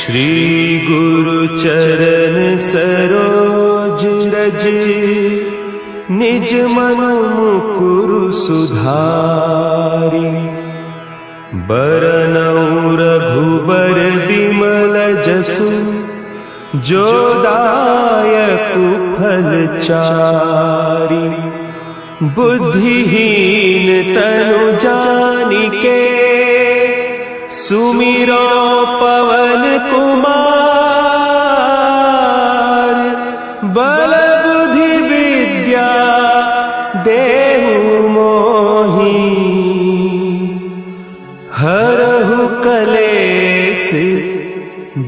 श्री गुरु चरण सरोज रज, निज मन मुकुरु सुधारि। बरनउँ रघुबर बिमल जसु, जो दायकु फल चारि। बुद्धिहीन तनु जानिके, सुमिरो पवन कुमार। बल बुद्धि विद्या देहु मोहि, हरहु कलेस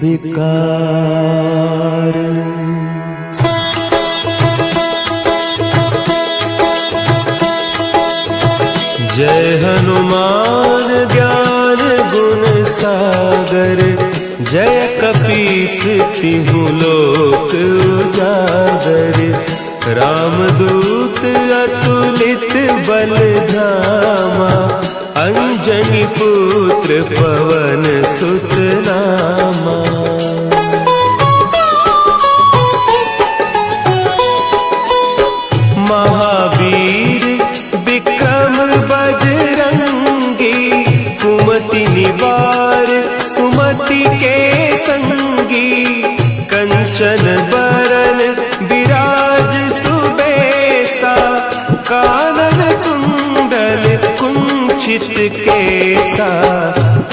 विकार। जय हनुमान ज्ञान गुण सागर, जय कपीस तिहु लोक उजागर। रामदूत अतुलित बल धामा, अंजनी पुत्र पवन सुत नामा। महावीर विक्रम बजरंगी, कुमति निवार सुमति के संगी। कंचन बरन विराज सुबेसा, कानन कुंडल कुंचित केसा।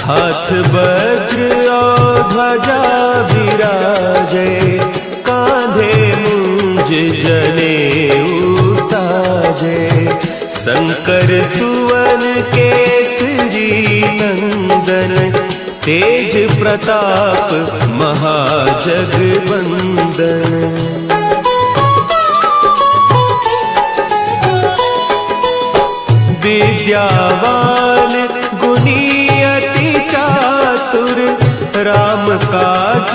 हाथ वज्र और ध्वजा विराजे, कांधे मुंज जनेऊ साजे। शंकर सुवन केसरी नंदन, तेज प्रताप महाजगवंदन। विद्यावान गुणी अति चातुर, राम काज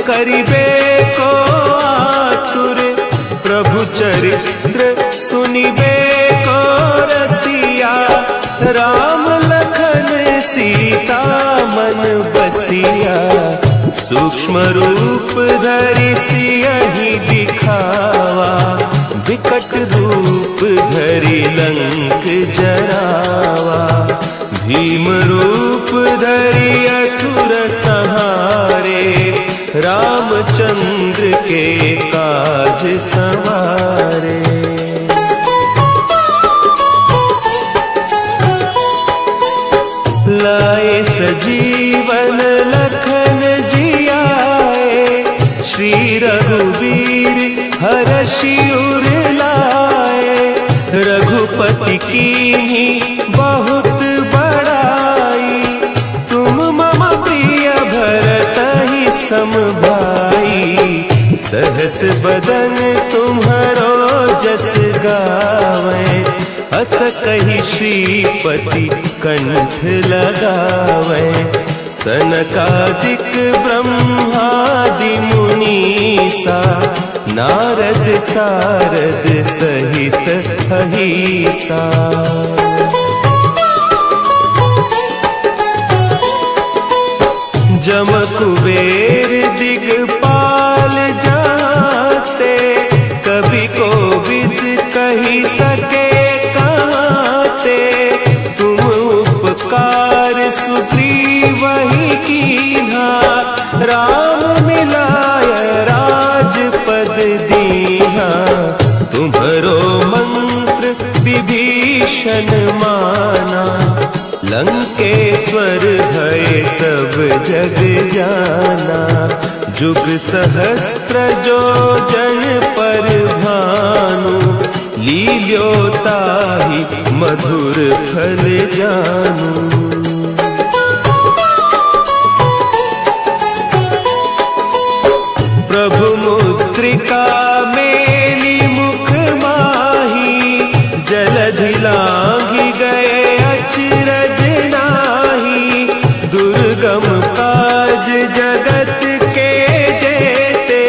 करिबे को आतुर। प्रभु चरित्र सुनिबे को रसिया, राम लखन सीता मन बसिया। सूक्ष्म रूप धरि सियहि दिखावा, विकट रूप धरि लंक जरावा। भीम रूप धरि असुर संहारे, रामचंद्र के काज संवारे। लाए सजीवन लखन जियाए, श्री रघुवीर हरषि उर लाए। रघुपति कीन्ही बहुत बड़ाई, तुम मम प्रिय भरतहि सम भाई। सहस बदन तुम्हरो जस गावें, अस कहि श्रीपति कंठ लगावें। सनकादिक ब्रह्मादि मुनीसा, नारद सारद सहित अहीसा। जम कुबेर दिगपाल जाते, कवि कोविद कहि सके कहते। तुम उपकार सुग्रीवहि कीन्हा, राम मिलाय राजपद दीन्हा। तुम्हरो मंत्र विभीषण माना, लंकेश्वर भय सब जग जाना। जुग सहस्त्र जो जन पर भानु, लील्यो ताहि मधुर फल जानू। प्रभु मुद्रिका मेली मुख माही, जलधि लांघि गए अचरज नाही। दुर्गम काज जगत के जेते,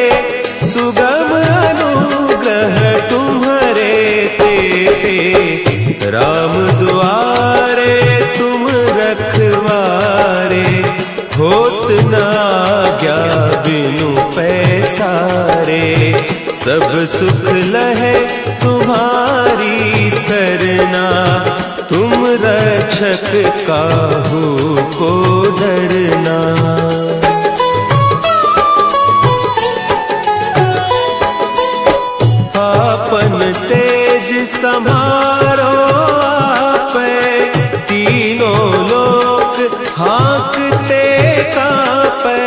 सुगम अनुग्रह तुम्हरे तेते। राम दुआरे तुम होत न आज्ञा बिनु पैसारे, सब सुख लहे तुम्हारी सरना, तुम रक्षक काहू को डरना। आपन तेज सम्हारो आपे, तीनों लोक हाँकते कांपे,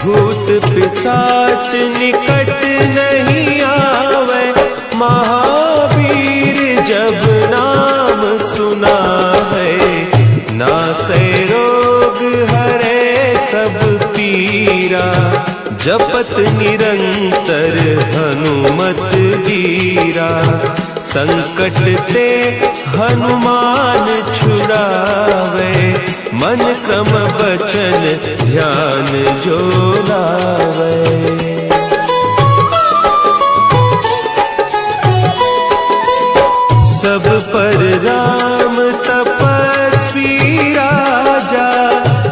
भूत पिशाच निकट नहीं आवे, महावीर जब नाम सुना है, नासे रोग हरे सब पीरा, जपत निरंतर हनुमत बीरा, संकट ते हनुमान छुड़ावे, मन क्रम बचन ध्यान जो लावे। सब पर राम तपस्वी राजा,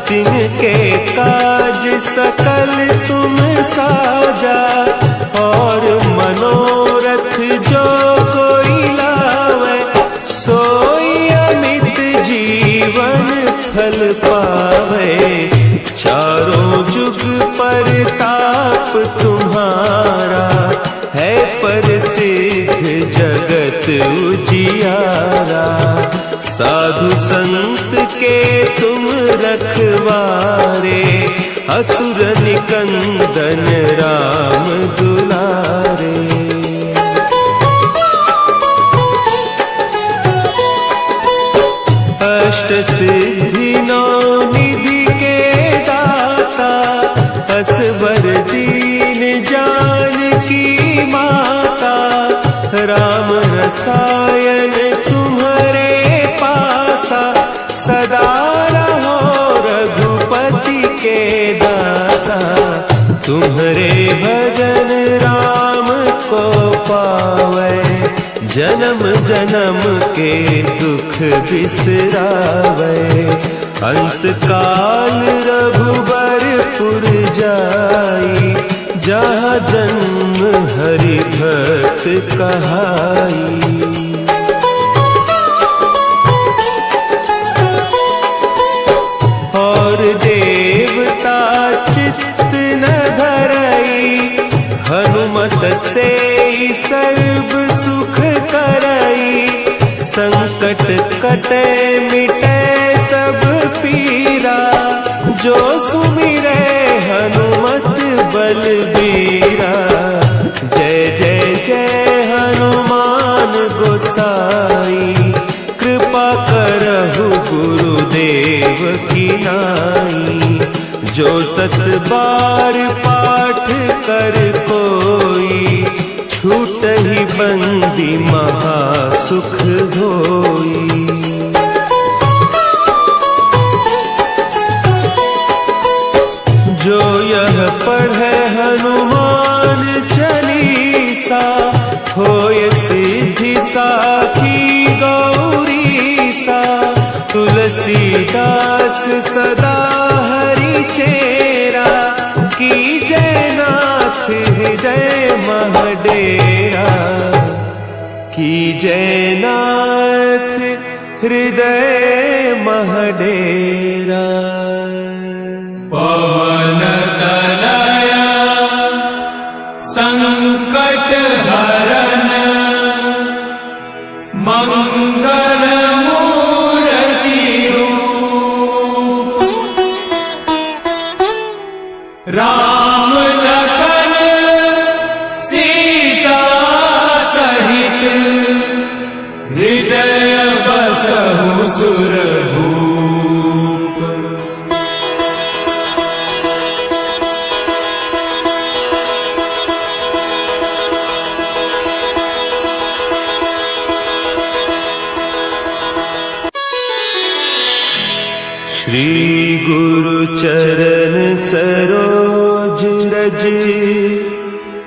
तिनके काज सकल तुम साजा, और मनोरथ जो कोई लावे, सोई अमित जीवन फल पावे, चारों जुग परताप तुम्हारा, है प्रसिद्ध जगत उजियारा, साधु संत के तुम रखवारे, असुर निकंदन राम दुलारे। अष्ट सिद्धि नौ निधि के दाता, असवर दीन जानकी माता, राम रसायन तुम्हारे पासा, सदा रहो रघुपति के दासा, तुम्हारे भजन राम को पावे, जन्म जन्म के दुख बिसरावे, अंत काल रघुबरपुर जाई, जहाँ जन्म हरि भक्त कहाई। और देवता चित्त न धरई, हनुमत से सर्व सुख करई, संकट कटे मिटे सब पीरा, जो सुमिरे हनुमत बलबीरा, जय जय जय हनुमान गोसाई, कृपा करहु गुरुदेव की नाई, जो सत बार पाठ कर कोई, छूट ही बंदी महासुख होई। जो यह पढ़े हनुमान चालीसा, होय सिद्धि साखी गौरीसा, तुलसीदास सदा हरि चेरा, की जय नाथ हृदय महडेरा, की जय नाथ हृदय महडेरा। पवन तनया संकट हरन, मंगल मूर्ति रूप, राम लखन सीता सहित, हृदय बसहु सुरभूप। श्री गुरु चरण सरोज रज,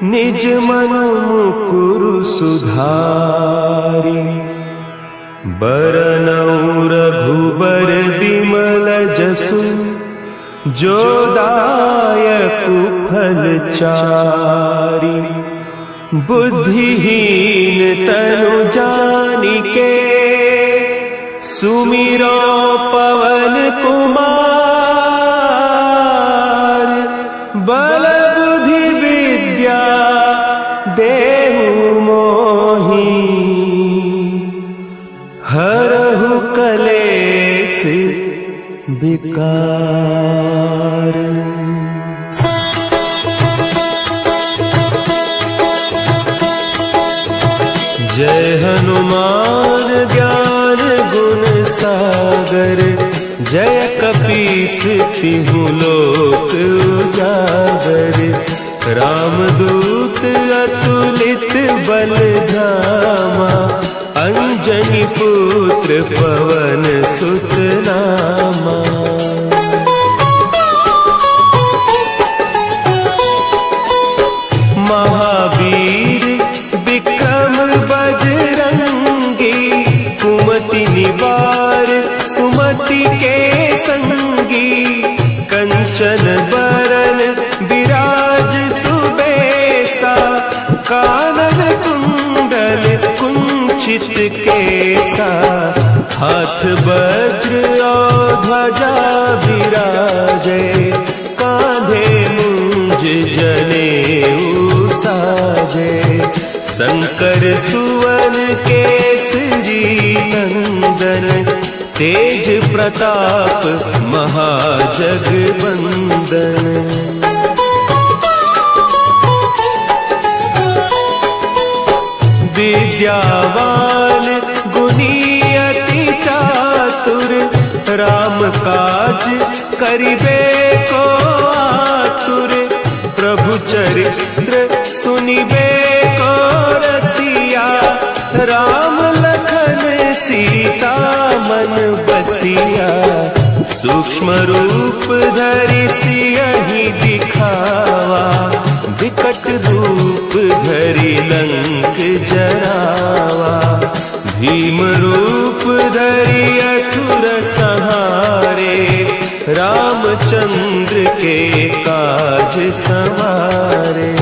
निज मन मुकुरु सुधारि, बरनउँ रघुबर बिमल जसु, जो दायक फलचारी। बुद्धिहीन तनु जानिके सुमिरो पवन कुमार। बल बुद्धि विद्या देहु मोहि हरहु कलेस विकार। जय हनुमान ज्ञान गुण सागर। जय कपीस तिहु लोक उजागर। रामदूत अतुलित बल धामा। अंजनी पुत्र पवन सुत नामा। महावीर विक्रम बजरंगी। कुमति निवार सुमति के संगी। कंचन बरन विराज सुबेसा। कानन कुंडल कुंचित केसा। हाथ वज्र और ध्वजा विराजे। कांधे मुंज जनेऊ साजे। शंकर सुवन केसरी नंदन। तेज प्रताप महाजगवंदन। विद्यावान गुणी अति चातुर। राम काज करिबे को आतुर। प्रभु चरित्र सुनिबे को रसिया। राम लखन सीता मन बसिया। सूक्ष्म रूप धरि सियहि दिखावा। विकट रूप धरि लंक जरावा। भीम रूप धरि असुर संहारे। रामचंद्र के काज सवारे।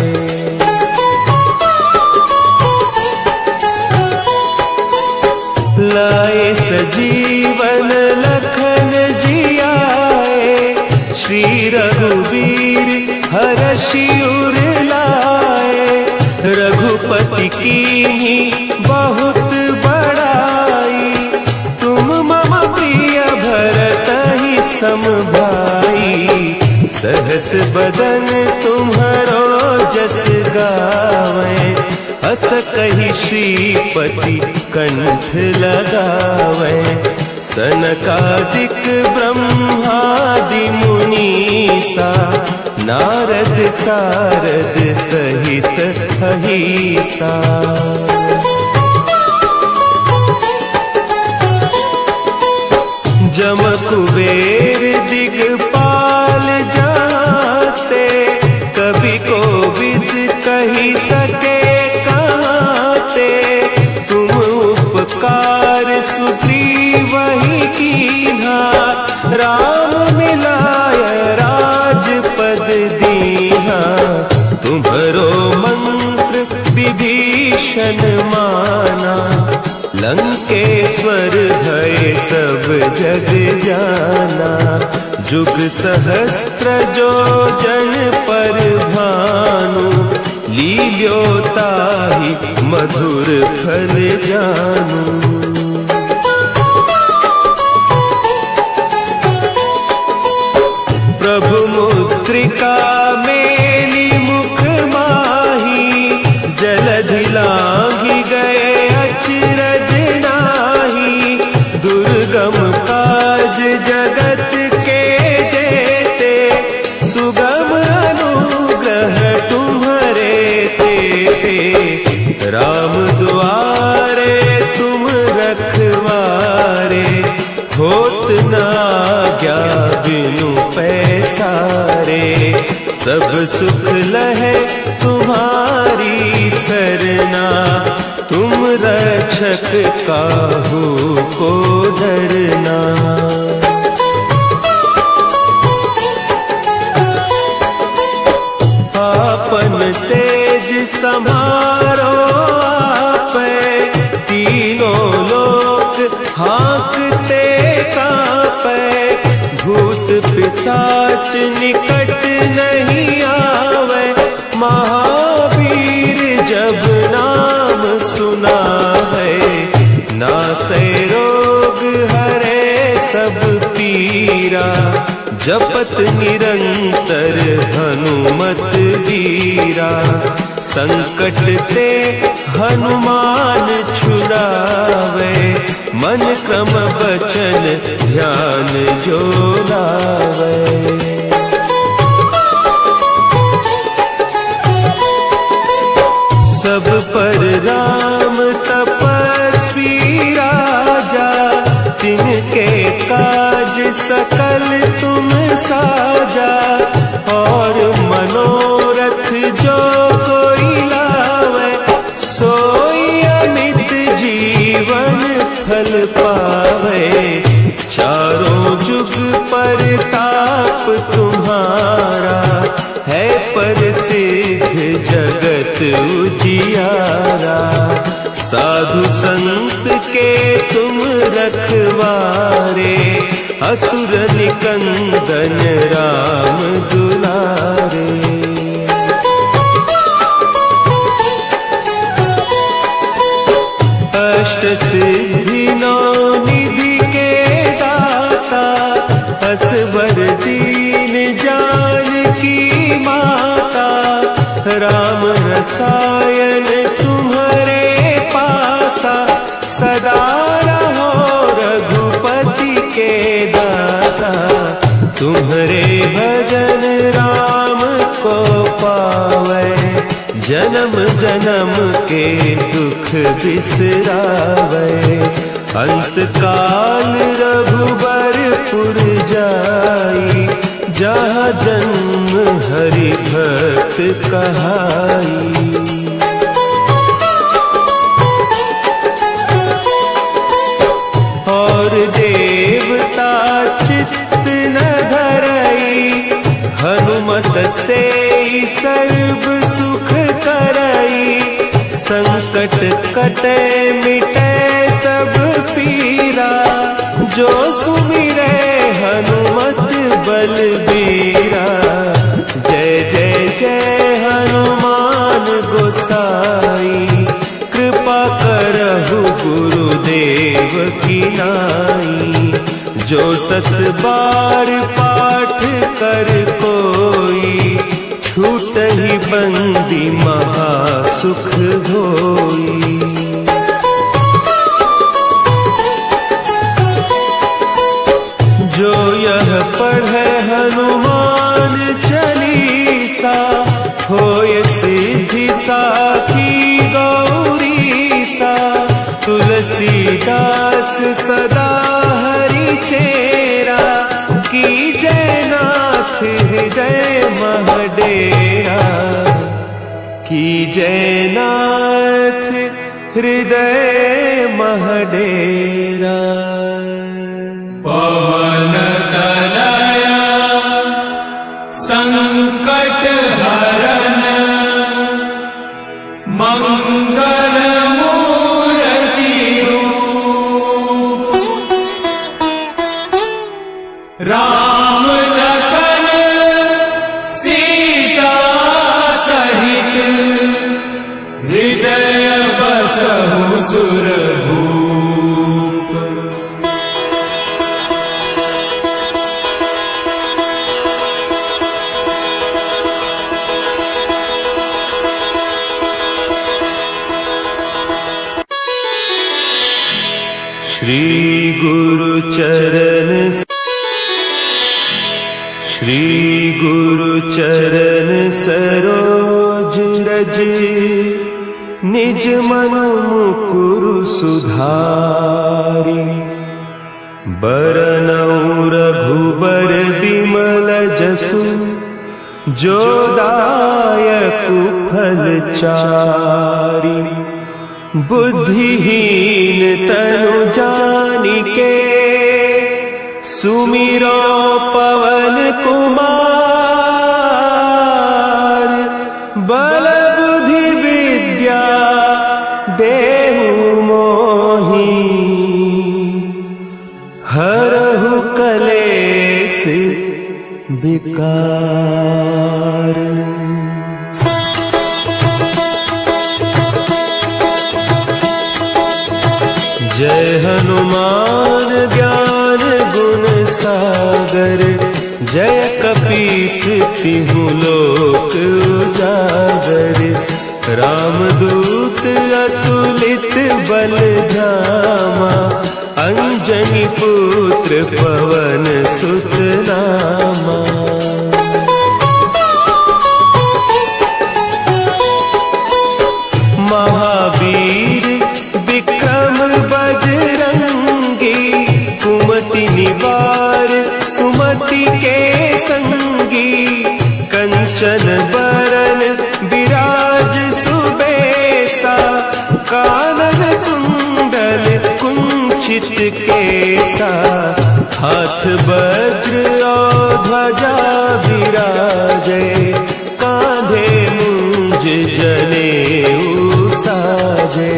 लाए सजीवन लखन जियाए। श्री रघुवीर हरषि उर लाए। रघुपति कीन्ही बहुत बड़ाई। तुम मम प्रिय भरतहि सम भाई। सहस बदन तुम्हरो जस गावें। अस कहि श्रीपति कंठ लगावें। सनकादिक ब्रह्मादि मुनीसा। नारद सारद सहित अहीसा। जम कुबेर दिगपाल जाते। कवि कोविद कही सके कहते। तुम उपकार सुग्रीवहि कीन्हा। राम मिलाय राजपद दीन्हा। तुम्हरो मंत्र विभीषण माना। लंकेश्वर भय सब जग जाना। जुग सहस्त्र जो जन पर भानु। लील्यो ताहि मधुर फल जानू। प्रभु मुद्रिका मेली मुख माही। जलधि लांघि गए अचरज नाही। दुर्गम काज जगत के जेते। सुगम अनुग्रह तुम्हरे तेते। राम दुआरे तुम रखवारे। होत न आज्ञा बिनु पैसारे। सब सुख लहे तुम्हारी सरना। तुम रक्षक काहू को डरना। संभारो आपे, तीनों लोक हाँकते कांपे, भूत पिशाच निकट नहीं आवे, महावीर जब नाम सुना है, नासे रोग हरे सब पीरा, जपत निरंतर हनुमत वीरा, संकट ते हनुमान छुड़ावे, मन क्रम बचन ध्यान जो लावे। सब पर राम तपस्वी राजा, तिनके काज सकल तुम साजा, और मनोरथ जो कोई लावे, सोई अमित जीवन फल पावे, चारों जुग परताप तुम्हारा, है प्रसिद्ध जगत उजियारा, साधु संत के तुम रखवारे, असुर निकंदन राम दुलारे। अष्ट सिद्धि नौ निधि के दाता, असवर दीन जानकी माता, राम रसायन तुम्हारे पासा, सदा रहो रघुपति के दासा, तुम्हारे भजन राम को पावे, जन्म जन्म के दुख बिसरावे, अंत काल रघुबरपुर जाई, जहाँ जन्म हरि भक्त कहाई। और देवता चित्त न धरई, हनुमत से सर्व सुख करई, संकट कटे मिटे सब पीरा, जो सुमिरे हनुमत बलबीरा, जय जय जय हनुमान गोसाई, कृपा करहु गुरुदेव की नाई, जो सत बार पाठ कर कोई, छूट ही बंदी महासुख होई। जो यह पढ़े हनुमान चालीसा, होय सिद्धि साखी गौरीसा, तुलसीदास सदा हरि चेरा, की जय नाथ हृदय महडेरा, की जय नाथ हृदय महडेरा। पवन तनया संकट हरन, मंगल मूर्ति रूप, राम लखन सीता सहित, हृदय बसहु सुरभूप। श्री गुरु चरण, श्री गुरु चरण सरोज रज, निज मन मुकुरु सुधारि, बरनउँ रघुबर बिमल जसु, जो दायकु फल चारि, बुद्धिहीन तनु जानिके, सुमिरो पवन कुमार, बल बुद्धि विकार। जय हनुमान ज्ञान गुण सागर, जय कपीस तिहु लोक उजागर। रामदूत अतुलित बल धामा, अंजनी पुत्र पवन सुत नामा। महावीर विक्रम बजरंगी, कुमति निवार सुमति के संगी। कंचन बरन विराज सुबेसा, कानन कुंडल कुंचित केसा। हाथ वज्र और ध्वजा विराजे, कांधे मूंज जनेऊ साजे।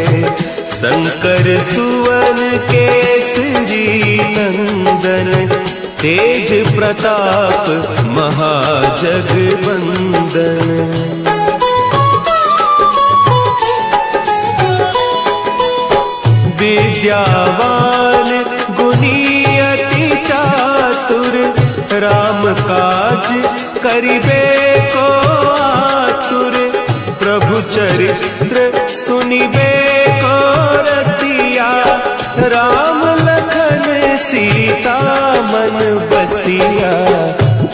शंकर सुवन केसरी नंदन, तेज प्रताप महाजगवंदन। विद्यावान गुणी अति चातुर, राम काज करिबे को आतुर। प्रभु चरित्र सुनिबे को रसिया, राम लखन सीता मन बसिया।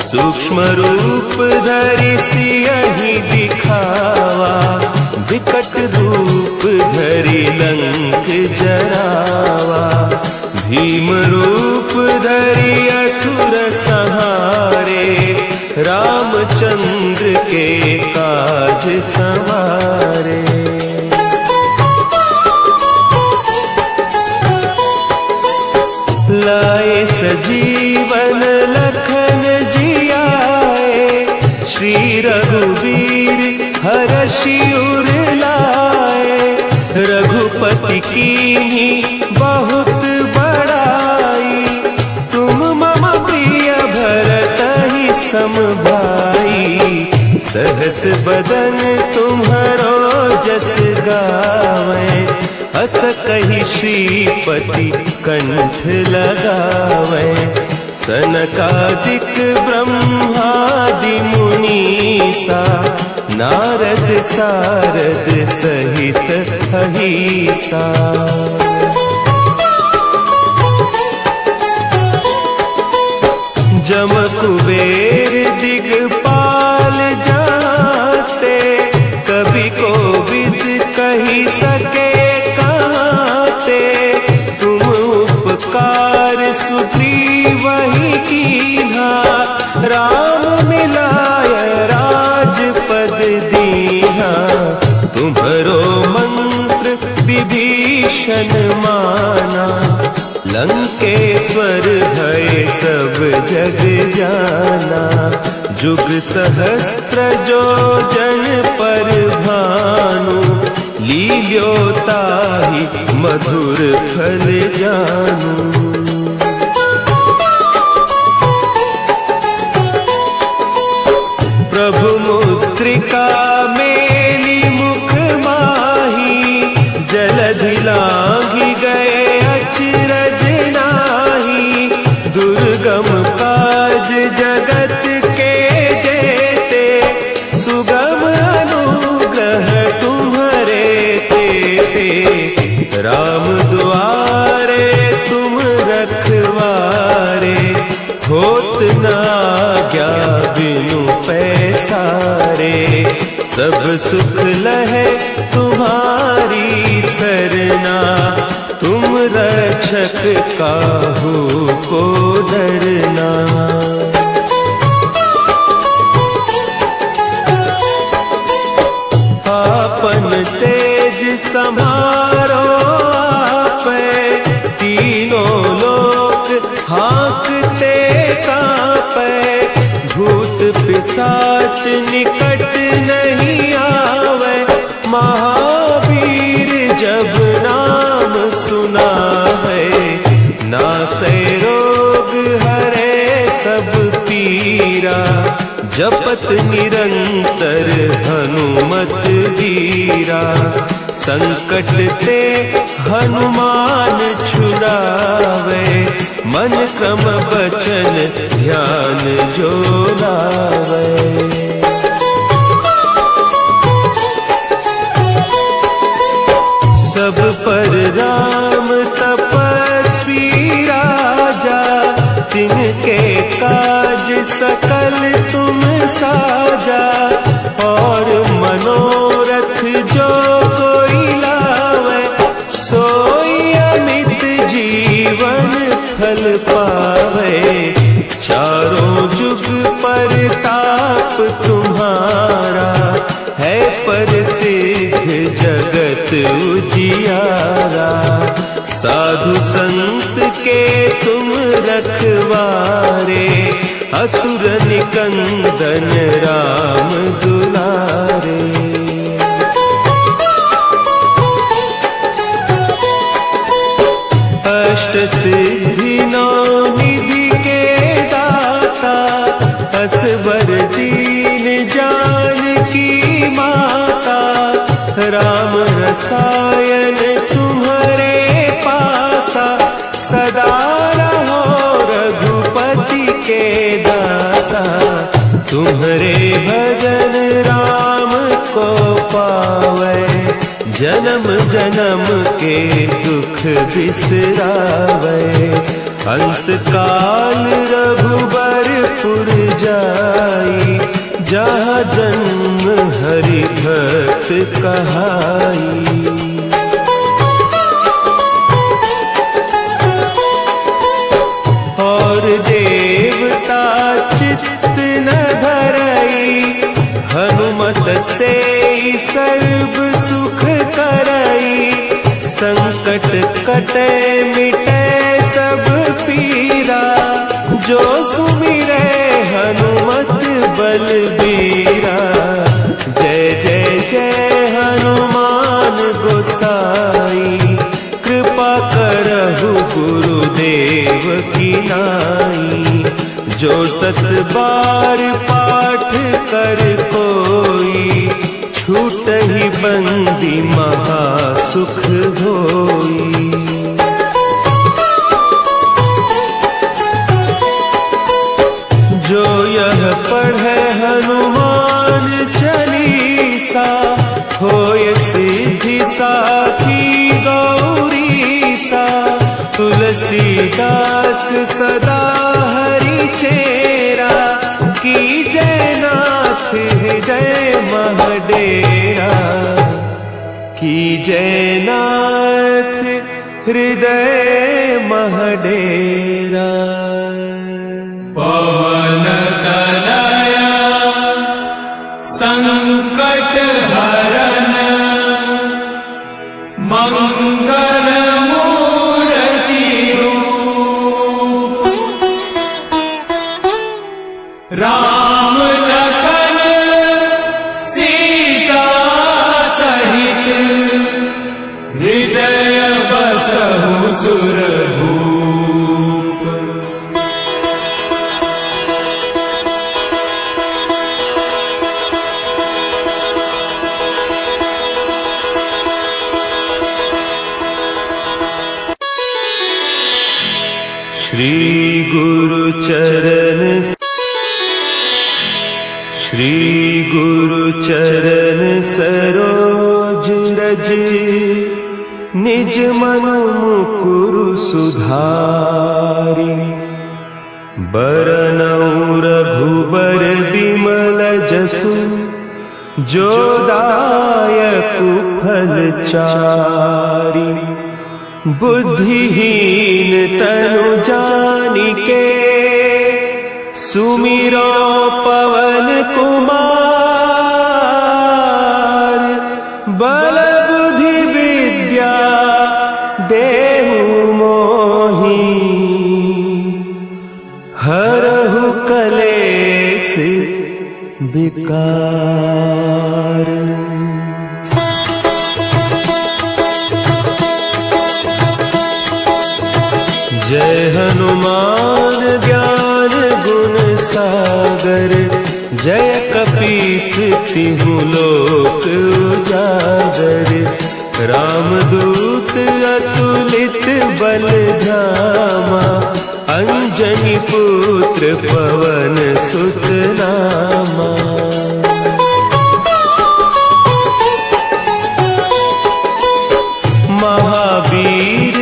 सूक्ष्म रूप धरि सियहि दिखावा, विकट रूप धरि लंक जरावा। भीम रूप धरि असुर संहारे, रामचंद्र के काज संवारे। लाए सजीवन लखन जियाए, श्री रघुवीर हरषि उर लाए। रघुपति कीन्ही बहुत बड़ाई, तुम मम प्रिय भरतहि सम भाई। सहस बदन तुम्हरो जस गावें, अस कहि श्रीपति कंठ लगावें। सनकादिक ब्रह्मादि मुनीसा, नारद सारद सहित अहीसा। जम कुबेर दिगपाल जाते, कवि कोविद कही सके कहते। तुम उपकार सुग्रीवहि कीन्हा, राम मिलाय राजपद दीन्हा। तुम्हरो मंत्र विभीषण माना, लंकेश्वर भय सब जग जाना। जुग सहस्त्र जो जन पर भानु, लील्योताहि मधुर फल जानू। प्रभु मुद्रिका मेली मुख माही, जलधि लांघि गए अचरज नाही। दुर्गम काज जगत के जेते, सुगम अनुग्रह तुम्हरे तेते। राम दुआरे तुम रखवारे, होत न आज्ञा बिनु पैसारे। सब सुख लहे तुम्हारी सरना, तुम रक्षक काहू को डरना। आपन तेज समारो आपे, तीनों लोक हाँकते कांपे। भूत पिशाच निकट नहीं आवे, महावीर जब नाम सुना है। नासै रोग हरे सब पीरा, जपत निरंतर हनुमत वीरा, संकट ते हनुमान छुड़ावे, मन क्रम बचन ध्यान जो लावे। सब पर राम तपस्वी राजा, तिनके काज सकल तुम साजा, और मनोरथ जो कोई लावे, सोई अमित जीवन फल पावे। चारों जुग परताप तुम्हारा, है प्रसिद्ध जगत उजियारा। साधु संत के तुम रखवारे, असुर निकंदन राम दुलारे। अष्ट सिद्धि नौ निधि के दाता, असवर दीन जानकी माता। राम रसायन तुम्हारे पासा, सदा रहो रघुपति के दासा। तुम्हारे भजन राम को पावे, जन्म जन्म के दुख बिसरावे। अंत काल रघुबरपुर जाई, जहाँ जन्म हरि भक्त कहाई। और देवता चित्त न धरई, हनुमत से सर्व सुख करई। संकट कटे मिटे सब पीरा, जो सुमिरे हनुमत बलबीरा। जय जय जय हनुमान गोसाई, कृपा करहु गुरुदेव की नाई। जो सत बार पाठ कर कोई, छूट ही बंदी महा सुख होई। जो यह पढ़े हनुमान चालीसा, होय सिद्धि साखी गौरीसा। तुलसीदास सदा हरि चेरा, कीजय नाथ हृदय महडेरा। कीजय नाथ हृदय महडेरा। पवन तनया संकट हरन, मंगल मूर्ति रूप। राम लखन सीता सहित, हृदय बसहु सुरभूप। श्री गुरु चरण, श्री गुरु चरण सरोज रज। निज मन मुकुरु सुधारि, बरनउँ रघुबर बिमल जसु। जो दायकु फल चारि, बुद्धिहीन तनु जानिके। सुमिरो पवन कुमार, बल बुद्धि विद्या देहु मोहि। हरहु कलेस विकार। जय हनुमान ज्ञान गुण सागर, जय कपीस तिहु लोक उजागर, रामदूत अतुलित बल धामा, अंजनी पुत्र पवन सुत नामा। महावीर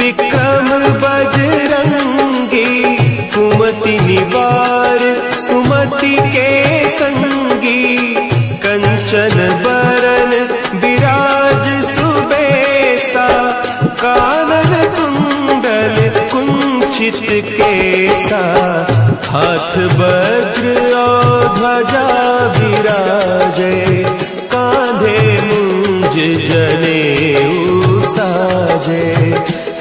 विक्रम बजरंगी, कुमति निवार सुमति के संगी, कंचन बरन विराज सुबेसा, कानन कुंडल कुंचित केसा, हाथ वज्र और ध्वजा विराजे, कांधे मुंज जनेऊ साजे,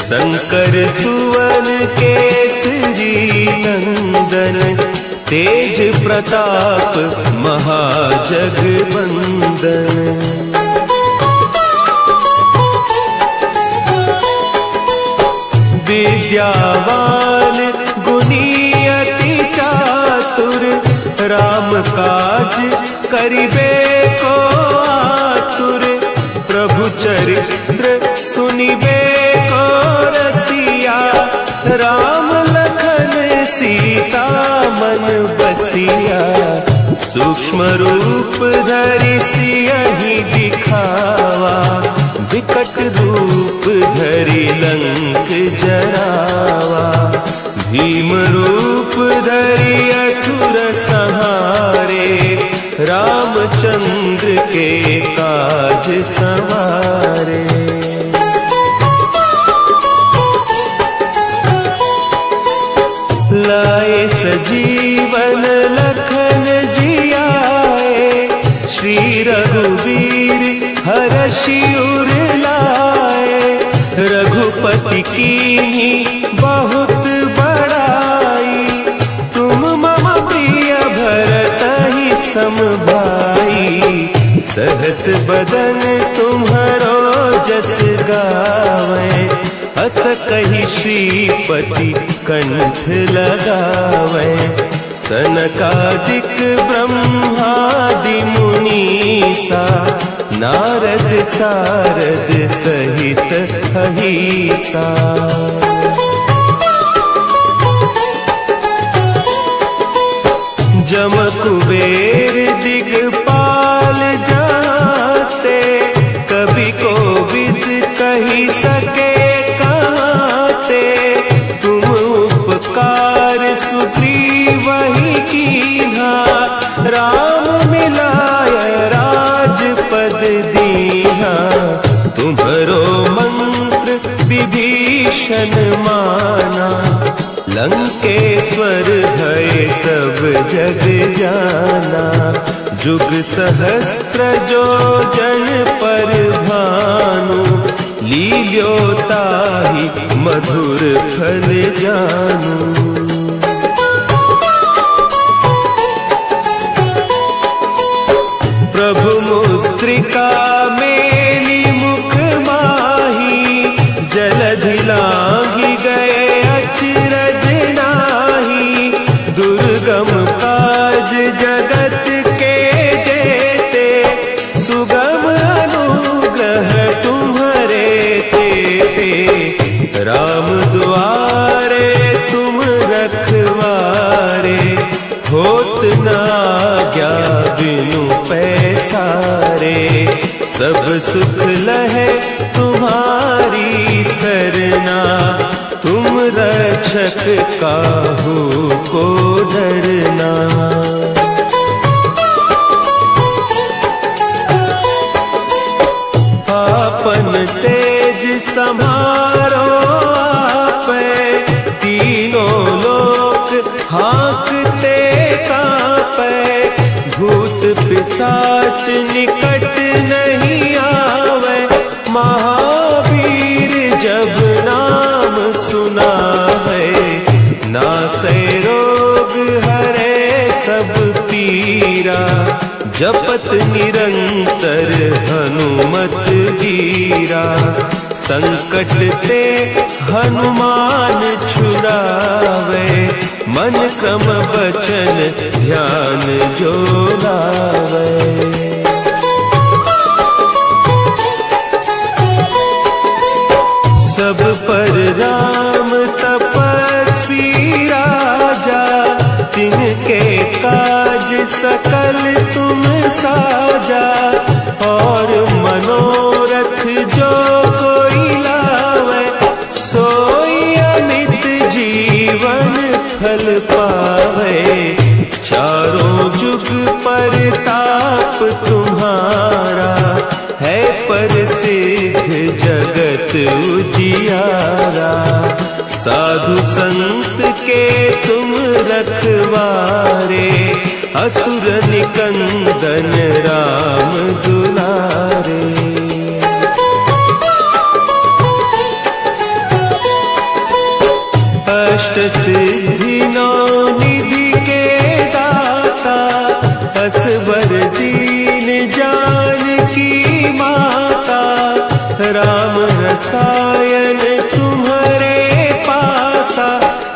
शंकर सुवन केसरी नंदन, तेज प्रताप महाजगवंदन। विद्यावान गुणी अति चातुर, राम काज करिबे को आतुर, प्रभु चरित्र सुनिबे को रसिया, राम लखन सीता मन बसिया, सूक्ष्म रूप धरि सियहि दिखावा, विकट रूप धरि लंक जरावा, भीम रूप धरि असुर संहारे, रामचंद्र के काज संवारे। लाए सजीवन लखन जियाए, श्री रघुवीर हरषि उर लाए, रघुपति कीन्ही बहुत बड़ाई, तुम मम प्रिय भरतहि सम भाई, सहस बदन तुम्हरो जस गावें, अस कहि श्रीपति कंठ लगावें, सनकादिक ब्रह्मादि मुनीसा, नारद सारद सहित अहीसा। जम कुबेर दिगपाल जाते, कवि कोविद कही सके कहते, तुम उपकार सुग्रीवहि कीन्हा, राम मिलाय राजपद दीन्हा, तुम्हरो मंत्र विभीषण माना, लंकेश्वर भय सब जग जाना, जुग सहस्त्र जो जन पर भानु, लील्योताहि मधुर फल जानू। प्रभु मुद्रिका मेली मुख माही, जलधि लांघि गए अचरज नाही, दुर्गम काज जगत के जेते, सुगम अनुग्रह तुम्हरे तेते, राम दुआरे तुम रखवारे, होत न आज्ञा बिनु पैसारे, सब सुख लहे तुम्हारी सरना, तुम रक्षक काहू को डरना। आपन तेज संभारो आपे, तीनों लोक हाँकते कांपे, भूत पिशाच निकट नहीं आवे, महावीर जब नाम सुना है, नासै रोग हरे सब पीरा, जपत निरंतर हनुमत वीरा, संकट ते हनुमान छुड़ावे, मन क्रम बचन ध्यान जो लावे। सब पर राम तपस्वी राजा, तिनके काज सकल तुम साजा। और मनोरथ जो कोई लावे, सोई अमित जीवन फल पावे। चारों जुग परताप तुम्हारा, है प्रसिद्ध जगत उजियारा। साधु संत के तुम रखवारे, असुर निकंदन राम दुलारे। अष्ट सिद्धि नौ निधि के दाता, असवर दीन जानकी माता। राम रसायन तुम्हारे पासा,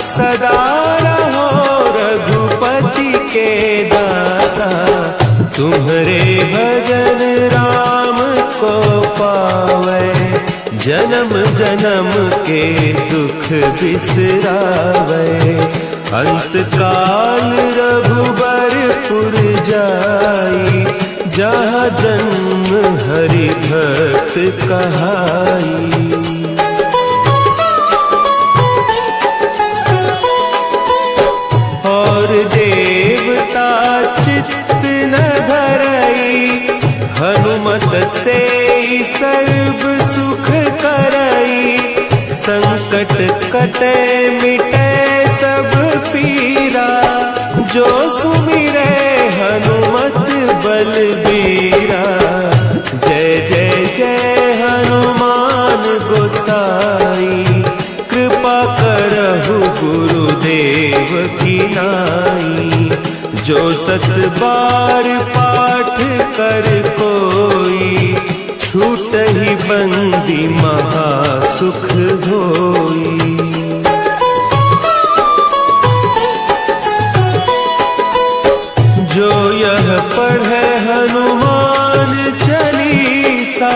सदा रहो रघुपति के दासा। तुम्हारे भजन राम को पावे, जन्म जन्म के दुख बिसरावे। अंत काल रघुबरपुर जाई, जहाँ जन्म हरि भक्त कहाई। और देवता चित्त न धरई, हनुमत से सर्व सुख करई। संकट कटे मिटे सब पीरा, जो सुमिरे हनुमत बलबीरा। जय जय जय हनुमान गोसाई, कृपा करहु गुरुदेव की नाई। जो सत बार पाठ कर कोई, छूटहि बंदी महासुख होई। जो यह पढ़े हनुमान चालीसा,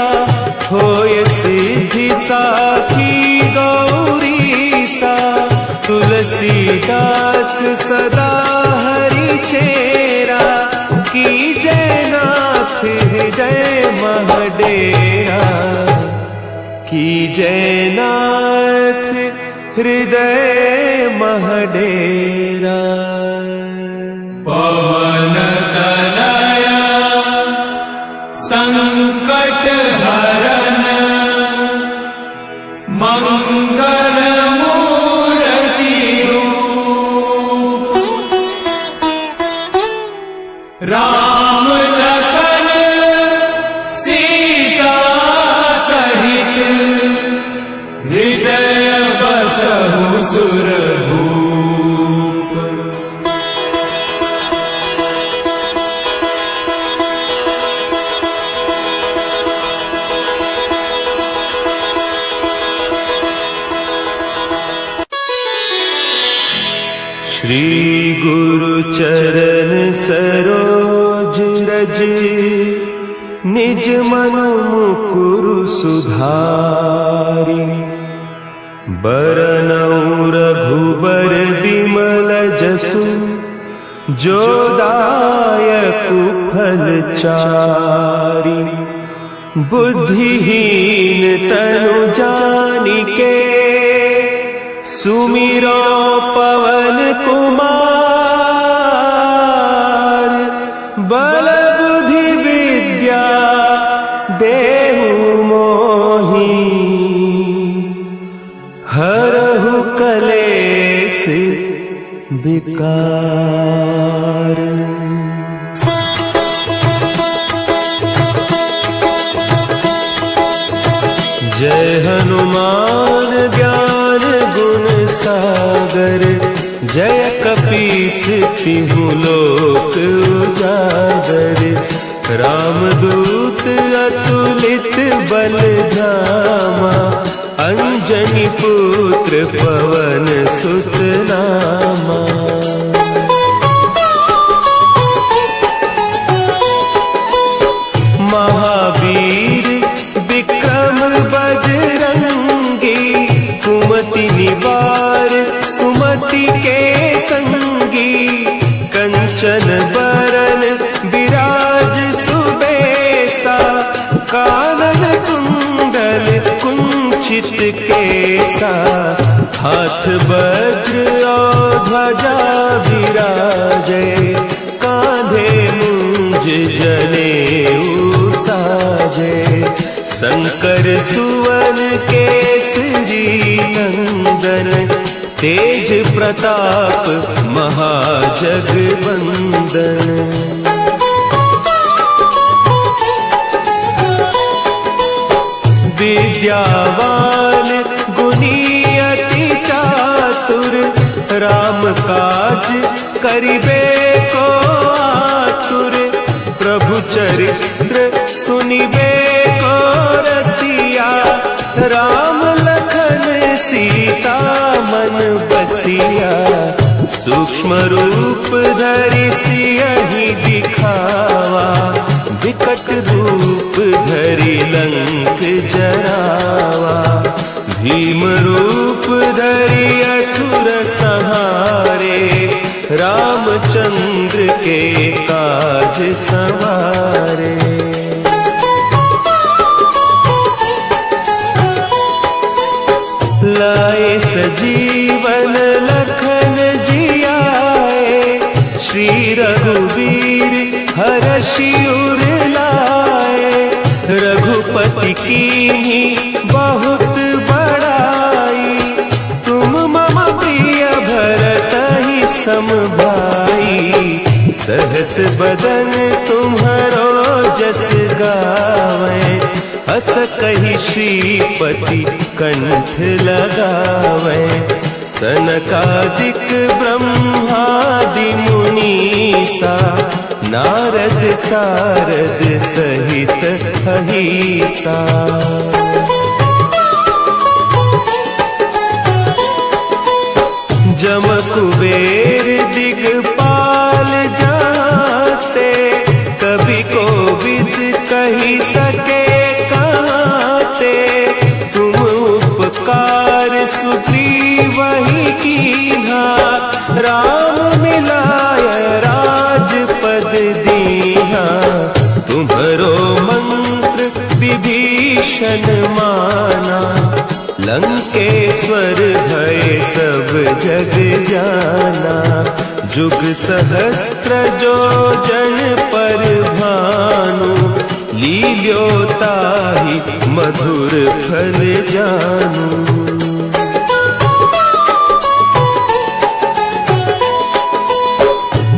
होय सिद्धि साखी गौरीसा। तुलसीदास सदा हरि चेरा, की जय नाथ हृदय महडेरा। की जय नाथ हृदय महडेरा। पवन तनया संकट हरन, मंगल मूर्ति रूप। राम लखन सीता सहित, हृदय बसहु सुरभूप। श्री गुरु चरण सरोज रज, निज मन मुकुरु सुधारि। बरनउँ रघुबर बिमल जसु, जो दायकु फल चारि। बुद्धिहीन तनु जानिके, सुमिरो पवन कुमार। बल बुद्धि विद्या देहु मोहि, हरहु कलेस विकार। जय हनुमान ज्ञान गुण सागर, जय कपीस तिहु लोक उजागर। रामदूत अतुलित बल धामा, अंजनी पुत्र पवन सुत नामा। मूषित केसा, हाथ वज्र और ध्वजा विराजे, कांधे मुंज जनेऊ साजे। शंकर सुवन केसरी नंदन, तेज प्रताप महाजगवंदन। विद्यावान गुणी अति चातुर, राम काज करिबे को आतुर। प्रभु चरित्र सुनिबे को रसिया, राम लखन सीता मन बसिया। सूक्ष्म रूप धरि सियहि दिखावा, विकट रूप धरि लंक जरावा। भीम रूप धरि असुर संहारे, रामचंद्र के काज संवारे। लाए सजीवन लखन जियाए, श्री रघुवीर हरषि उर लाए। रघुपति कीन्ही बहुत बड़ाई, तुम मम प्रिय भरतहि सम भाई। सहस बदन तुम्हरो जस गावें, अस कहि श्रीपति कंठ लगावें। सनकादिक ब्रह्मादि मुनीसा, नारद सारद सहित अहीसा। जम कुबेर दिगपाल जाते, कवि कोविद कही सके कहते। तुम उपकार सुग्रीवहि कीन्हा, राम मिलाय राजपद दीन्हा। तुम्हरो मंत्र विभीषण माना, लंकेश्वर भय सब जग जाना। जुग सहस्त्र जो जन पर भानु, लील्यो ताहि मधुर फल जानू।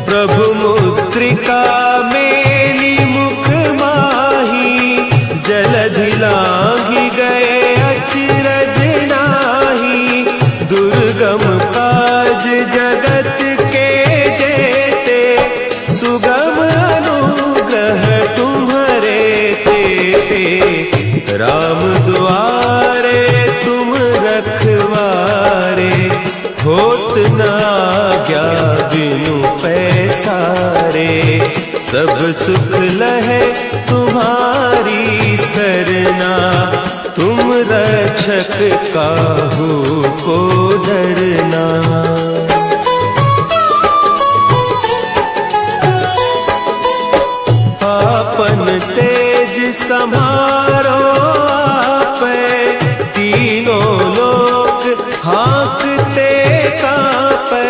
प्रभु मुद्रिका मेली मुख माही, जलधि लांघि गए अचरज नाही। दुर्गम काज जगत के जेते, सुगम अनुग्रह तुम्हरे तेते। राम दुआरे तुम रखवारे, होत न आज्ञा बिनु पैसारे। सब सुख लहे तुम्हारी सरना, तुम रक्षक काहू को डरना। आपन तेज समारो आपे, तीनों लोक हाँकते कांपे।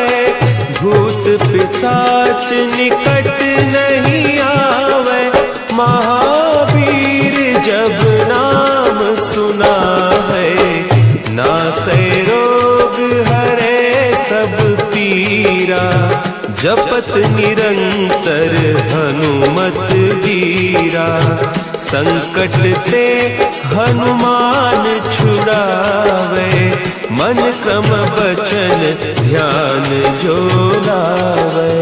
भूत पिशाच निकट नहीं आवे, महावीर जब नाम सुना है। नासै रोग हरे सब पीरा, जपत निरंतर हनुमत वीरा। संकट ते हनुमान छुड़ावे, मन क्रम बचन ध्यान जो लावे।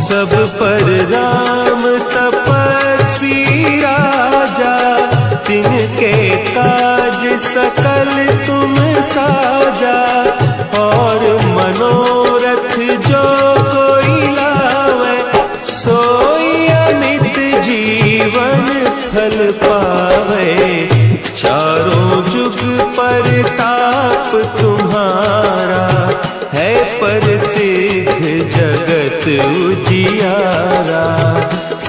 सब पर राम तपस्वी राजा, तिनके काज सकल तुम साजा। और मनोरथ जो कोई लावे, सोई अमित जीवन फल पावे। चारों जुग परताप तुम्हारा, है प्रसिद्ध जगत उजियारा।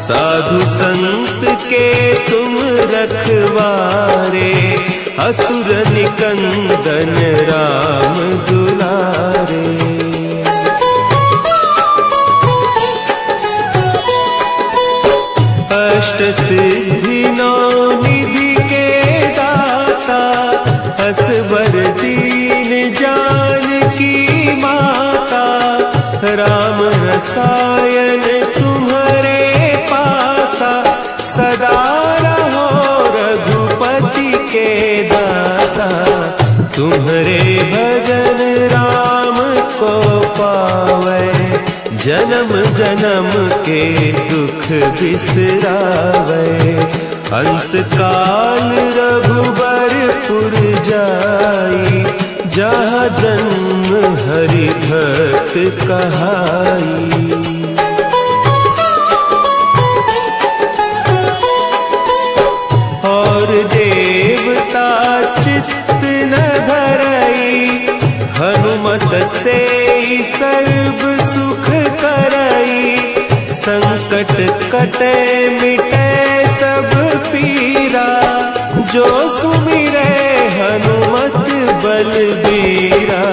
साधु संत के तुम रखवारे, असुर निकंदन राम दुलारे। अष्ट सिद्धि नौ निधि के दाता, असवर दीन जानकी माता। राम रसायन तुम्हारे पासा, सदा रहो रघुपति के दासा। तुम्हारे भजन राम को पावे, जन्म जन्म के दुख बिसरावे। अंत काल रघुबरपुर जाई, जहाँ जन्म हरि भक्त कहाई। और देवता चित्त न धरई, हनुमत से सर्व सुख करई। संकट कटे मिटे सब पीरा, जो सुमिरे हनुमत बलबीरा।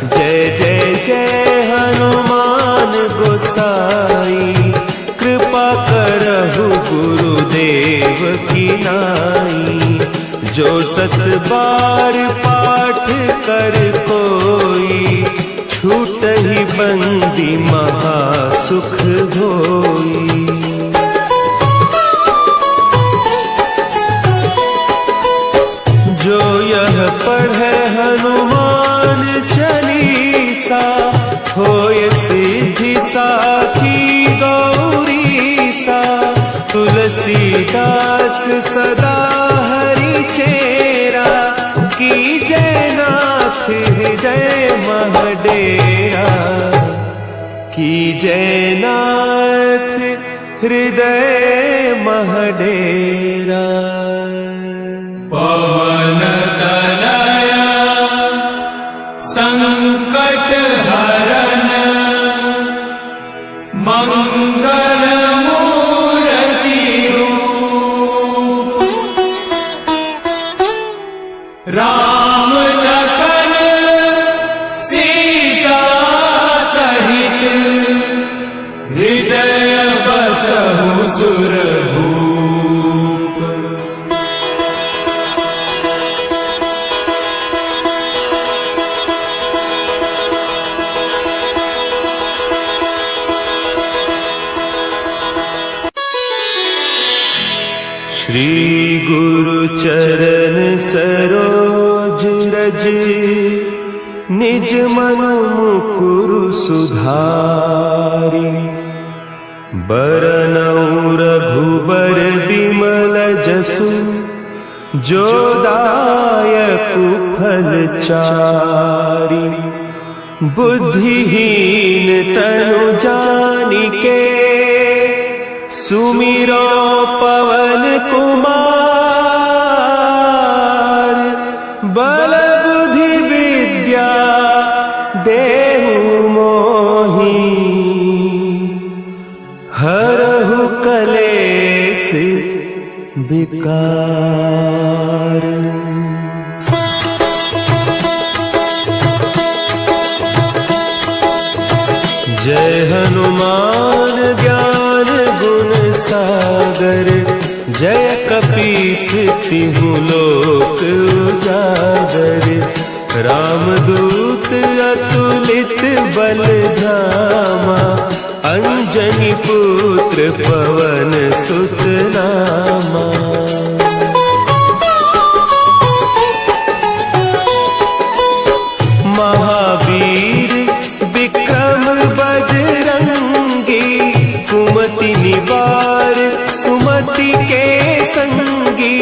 जय जय जय हनुमान गोसाई, कृपा करहु गुरुदेव की नाई। जो सत बार पाठ कर कोई, छूटहि बंदी महा सुख होई। जो यह पढ़े हनुमान चालीसा, होय सिद्धि साखी गौरीसा। तुलसीदास सदा हरि चेरा, की जय नाथ हृदय महडेरा। की जय नाथ हृदय महडेरा। पवन तनया संकट हरन, मंगल मूर्ति रूप। राम लखन सीता सहित, हृदय बसहु सुरभूप। श्री गुरु चरण सरोज रज, निज मन मुकुरु सुधारि। बरनउँ रघुबर बिमल जसु, जो दायकु फल चारि। बुद्धिहीन तनु जानिके, सुमिरो पवन कुमार। बल बुद्धि विद्या देहु मोहि, हरहु कलेस विकार। जय हनुमान ज्ञान गुण सागर, जय कपीस तिहु लोक उजागर। रामदूत अतुलित बल धामा, अंजनी पुत्र पवन सुत नामा। महावीर विक्रम बजरंगी, कुमति निवार सुमति के संगी।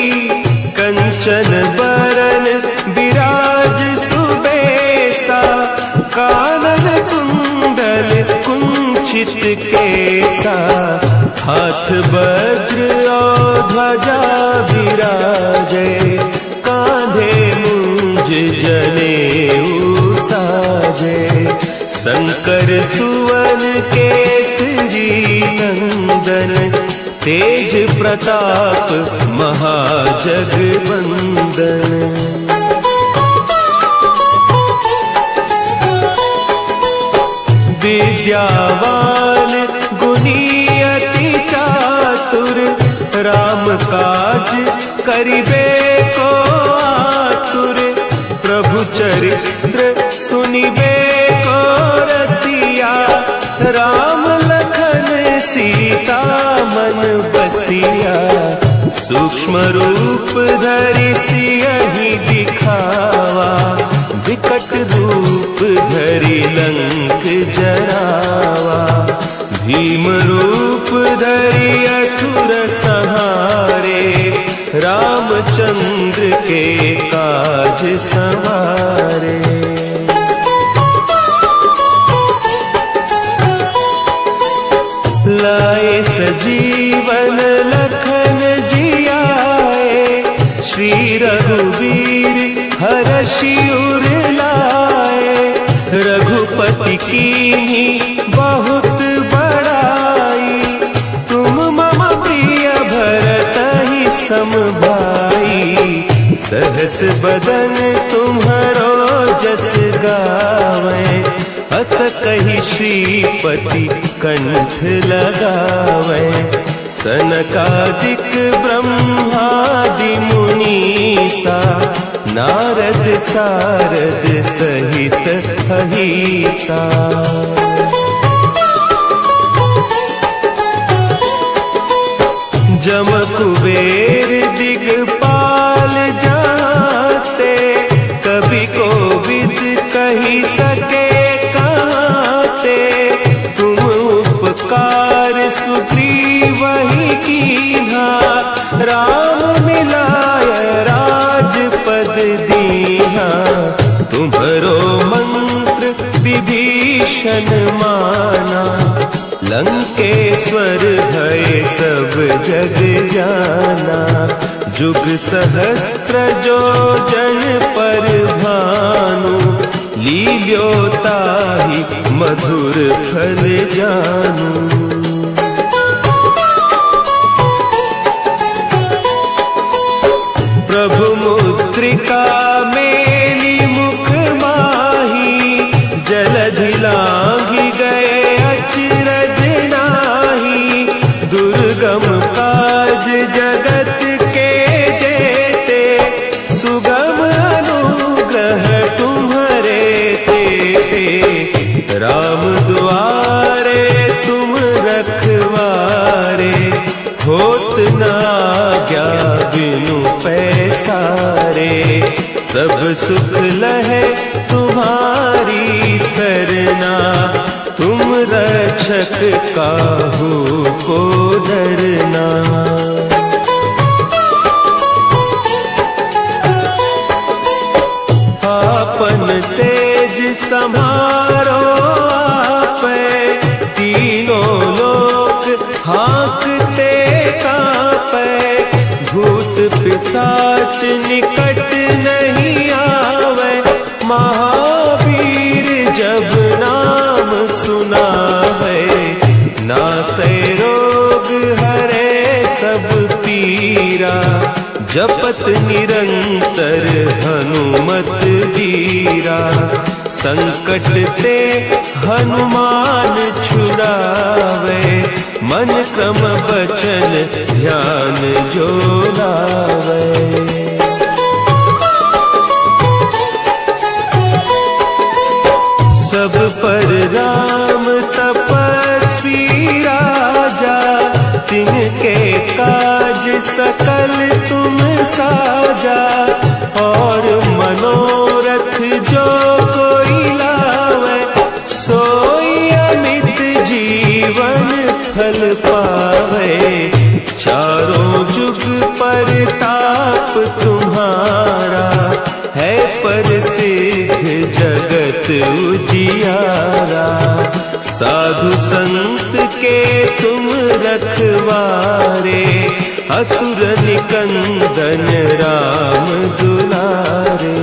कंचन बरन विराज सुबेसा, कानन कुंडल कुंचित केसा। हाथ वज्र और ध्वजा विराजे, कांधे मुंज जनेऊ साजे। शंकर सुवन केसरी नंदन, तेज प्रताप महाजगवंदन। विद्यावान गुणी अति चातुर, राम काज करिबे को आतुर। प्रभु चरित्र सुनिबे को रसिया, राम लखन सीता मन बसिया। सूक्ष्म रूप धरि सियहि दिखावा, विकट रूप धरि लंक जरावा। भीम रूप धरि असुर संहारे, रामचंद्र के काज संवारे। लाए सजीवन लखन जियाए, श्री रघुवीर हरषि उर लाए। रघुपति कीन्ही बहुत बड़ाई, तुम मम प्रिय भरतहि सम भाई। सहस बदन तुम्हरो जस गावें, अस कहि श्रीपति कंठ लगावें। सनकादिक ब्रह्मादि मुनीसा, नारद सारद सहित अहीसा। जम कुबेर दिगपाल जाते, कवि कोविद कही सके कहते। तुम उपकार सुग्रीवहि कीन्हा, राम मिलाय राजपद दीन्हा। तुम्हरो मंत्र विभीषण माना, लंकेश्वर भय सब जग जाना। जुग सहस्त्र जो जन पर भानु, लील्योताहि मधुर फल जानू। प्रभु मुद्रिका मेली मुख माही, जलधि लांघि गए अचरज नाही। दुर्गम काज जगत के जेते, सुगम अनुग्रह तुम्हरे तेते। राम दुआरे तुम रखवारे, होत न आज्ञा बिनु पैसारे। सब सुख लहे तुम्हारी सरना, तुम रक्षक काहू को डरना। आपन तेज समारो आपे, तीनों लोक हाँकते कांपे। भूत पिशाच निकट नहीं आवे, महावीर जब नाम सुनावे। नासै रोग हरे सब पीरा, जपत निरंतर हनुमत बीरा। संकट ते हनुमान छुड़ावे, मन क्रम बचन ध्यान जो लावे। सब पर राम तपस्वी राजा, तिनके काज सकल तुम साजा। और मनोरथ जो कोई लावे, सोई अमित जीवन फल पावे। चारों जुग परताप तुम्हारा, है प्रसिद्ध जगत उजियारा। साधु संत के तुम रखवारे, असुर निकंदन राम दुलारे।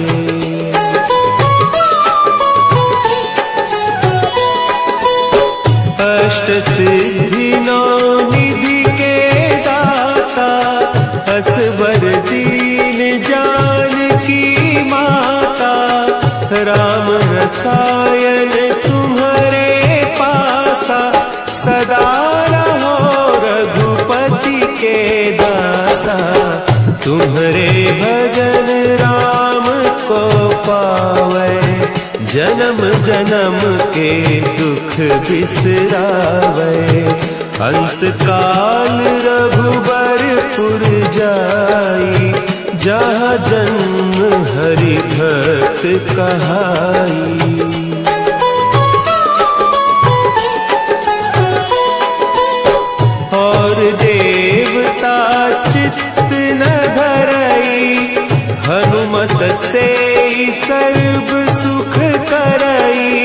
सिद्धि नौ निधि के दाता, असवर दीन जानकी माता, राम रसायन तुम्हारे पासा, सदा रहो रघुपति के दासा। तुम्हारे भजन राम को पावे, जन्म जन्म के दुख बिसरावे। अंत काल रघुबरपुर जाई, जहाँ जन्म हरि भक्त कहाई। और देवता चित्त न धरई, हनुमत से सर्व सुख करई।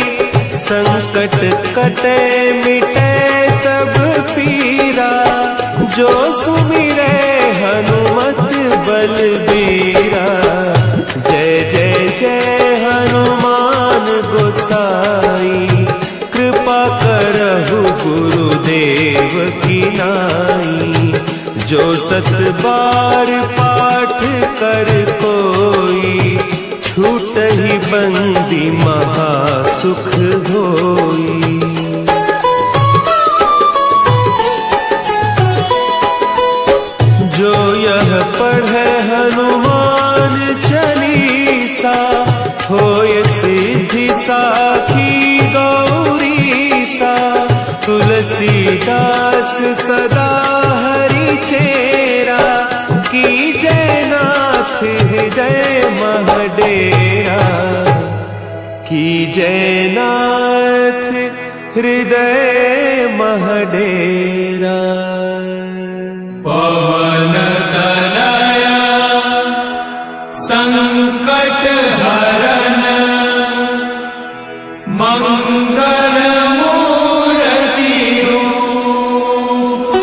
संकट कटे मिटे सब पीरा, जो सुमिरे हनुमत बलबीरा। जय जय जय हनुमान गोसाई, कृपा करहु गुरुदेव की नाई। जो सत बार पाठ कर कोई, छूटहि बंदी महा सुख होई। जो यह पढ़े हनुमान चालीसा, होय सिद्धि साखी गौरीसा। तुलसीदास सदा हरि चेरा, कीजय नाथ हृदय महडेरा। कीजय नाथ हृदय महडेरा। पवन तनया संकट हरन, मंगल मूर्ति रूप।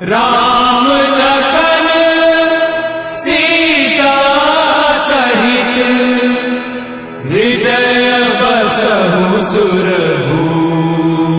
राम लखन सीता सहित, हृदय बसहु सुरभूप।